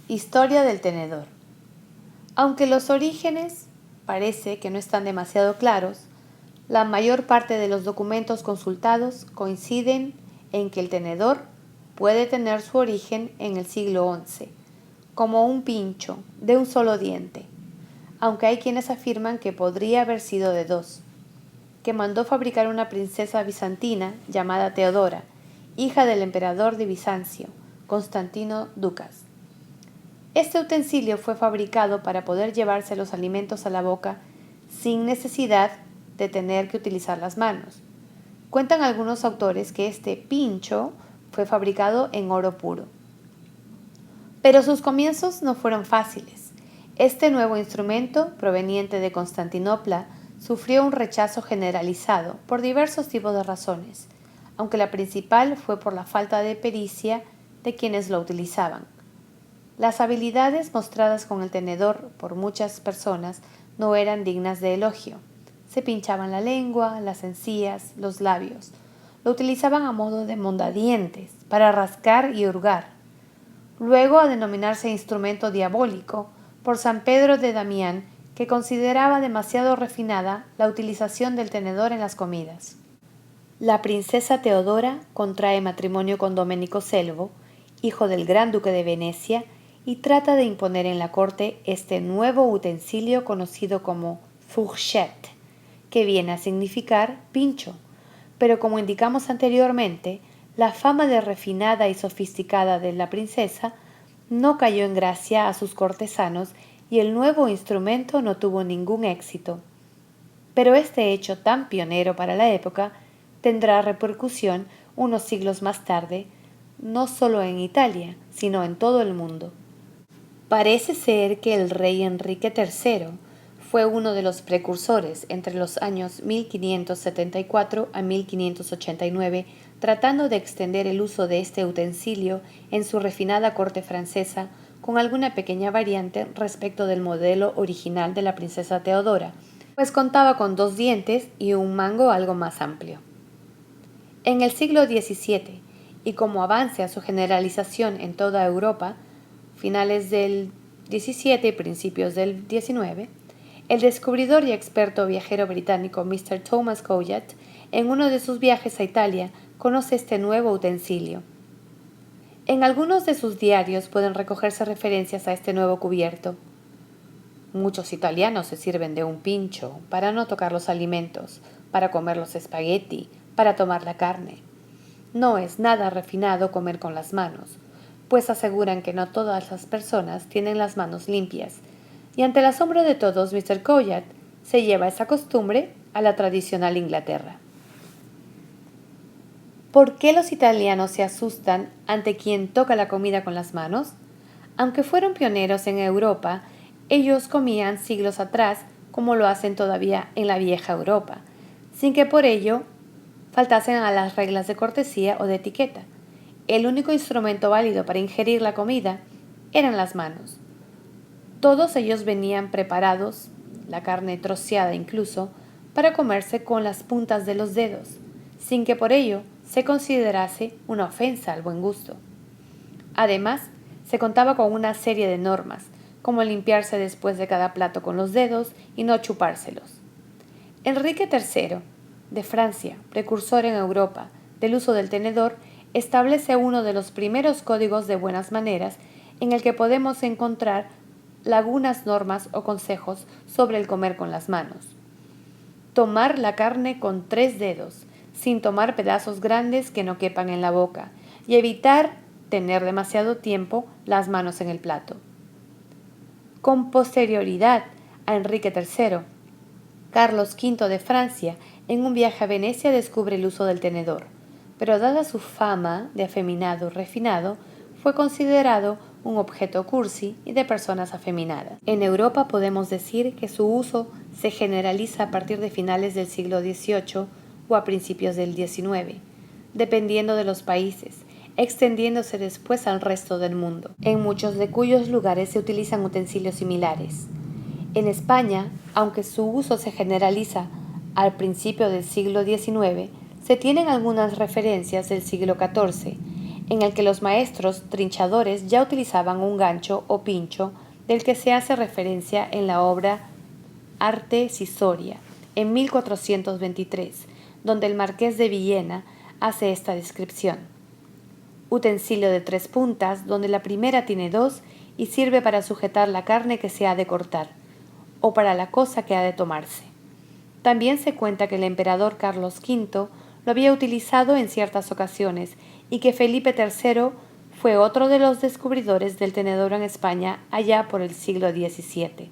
Historia del tenedor. Aunque los orígenes parece que no están demasiado claros, la mayor parte de los documentos consultados coinciden en que el tenedor puede tener su origen en el siglo XI, como un pincho de un solo diente, aunque hay quienes afirman que podría haber sido de dos, que mandó fabricar una princesa bizantina llamada Teodora, hija del emperador de Bizancio, Constantino Ducas. Este utensilio fue fabricado para poder llevarse los alimentos a la boca sin necesidad de tener que utilizar las manos. Cuentan algunos autores que este pincho fue fabricado en oro puro. Pero sus comienzos no fueron fáciles. Este nuevo instrumento, proveniente de Constantinopla, sufrió un rechazo generalizado por diversos tipos de razones, aunque la principal fue por la falta de pericia de quienes lo utilizaban. Las habilidades mostradas con el tenedor por muchas personas no eran dignas de elogio. Se pinchaban la lengua, las encías, los labios. Lo utilizaban a modo de mondadientes, para rascar y hurgar. Luego a denominarse instrumento diabólico por San Pedro de Damián, que consideraba demasiado refinada la utilización del tenedor en las comidas. La princesa Teodora contrae matrimonio con Domenico Selvo, hijo del gran duque de Venecia, y trata de imponer en la corte este nuevo utensilio conocido como fourchette, que viene a significar pincho, pero como indicamos anteriormente, la fama de refinada y sofisticada de la princesa no cayó en gracia a sus cortesanos y el nuevo instrumento no tuvo ningún éxito. Pero este hecho tan pionero para la época tendrá repercusión unos siglos más tarde, no solo en Italia, sino en todo el mundo. Parece ser que el rey Enrique III fue uno de los precursores entre los años 1574 a 1589, tratando de extender el uso de este utensilio en su refinada corte francesa, con alguna pequeña variante respecto del modelo original de la princesa Teodora, pues contaba con 2 dientes y un mango algo más amplio. En el siglo XVII, y como avance a su generalización en toda Europa, finales del XVII y principios del XIX, el descubridor y experto viajero británico Mr. Thomas Couillard, en uno de sus viajes a Italia, conoce este nuevo utensilio. En algunos de sus diarios pueden recogerse referencias a este nuevo cubierto. Muchos italianos se sirven de un pincho para no tocar los alimentos, para comer los espagueti, para tomar la carne. No es nada refinado comer con las manos, pues aseguran que no todas las personas tienen las manos limpias, y ante el asombro de todos, Mr. Couillard se lleva esa costumbre a la tradicional Inglaterra. ¿Por qué los italianos se asustan ante quien toca la comida con las manos? Aunque fueron pioneros en Europa, ellos comían siglos atrás como lo hacen todavía en la vieja Europa, sin que por ello faltasen a las reglas de cortesía o de etiqueta. El único instrumento válido para ingerir la comida eran las manos. Todos ellos venían preparados, la carne troceada incluso, para comerse con las puntas de los dedos, sin que por ello se considerase una ofensa al buen gusto. Además, se contaba con una serie de normas, como limpiarse después de cada plato con los dedos y no chupárselos. Enrique III, de Francia, precursor en Europa del uso del tenedor, establece uno de los primeros códigos de buenas maneras en el que podemos encontrar algunas normas o consejos sobre el comer con las manos. Tomar la carne con 3 dedos, sin tomar pedazos grandes que no quepan en la boca, y evitar tener demasiado tiempo las manos en el plato. Con posterioridad a Enrique III, Carlos V de Francia, en un viaje a Venecia, descubre el uso del tenedor, pero dada su fama de afeminado refinado, fue considerado un objeto cursi y de personas afeminadas. En Europa podemos decir que su uso se generaliza a partir de finales del siglo XVIII o a principios del XIX, dependiendo de los países, extendiéndose después al resto del mundo, en muchos de cuyos lugares se utilizan utensilios similares. En España, aunque su uso se generaliza al principio del siglo XIX, se tienen algunas referencias del siglo XIV, en el que los maestros trinchadores ya utilizaban un gancho o pincho del que se hace referencia en la obra Arte Cisoria, en 1423, donde el marqués de Villena hace esta descripción. Utensilio de 3 puntas, donde la primera tiene 2 y sirve para sujetar la carne que se ha de cortar, o para la cosa que ha de tomarse. También se cuenta que el emperador Carlos V lo había utilizado en ciertas ocasiones y que Felipe III fue otro de los descubridores del tenedor en España allá por el siglo XVII.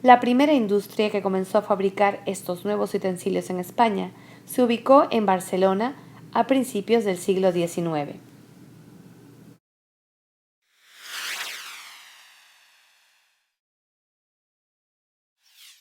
La primera industria que comenzó a fabricar estos nuevos utensilios en España se ubicó en Barcelona a principios del siglo XIX.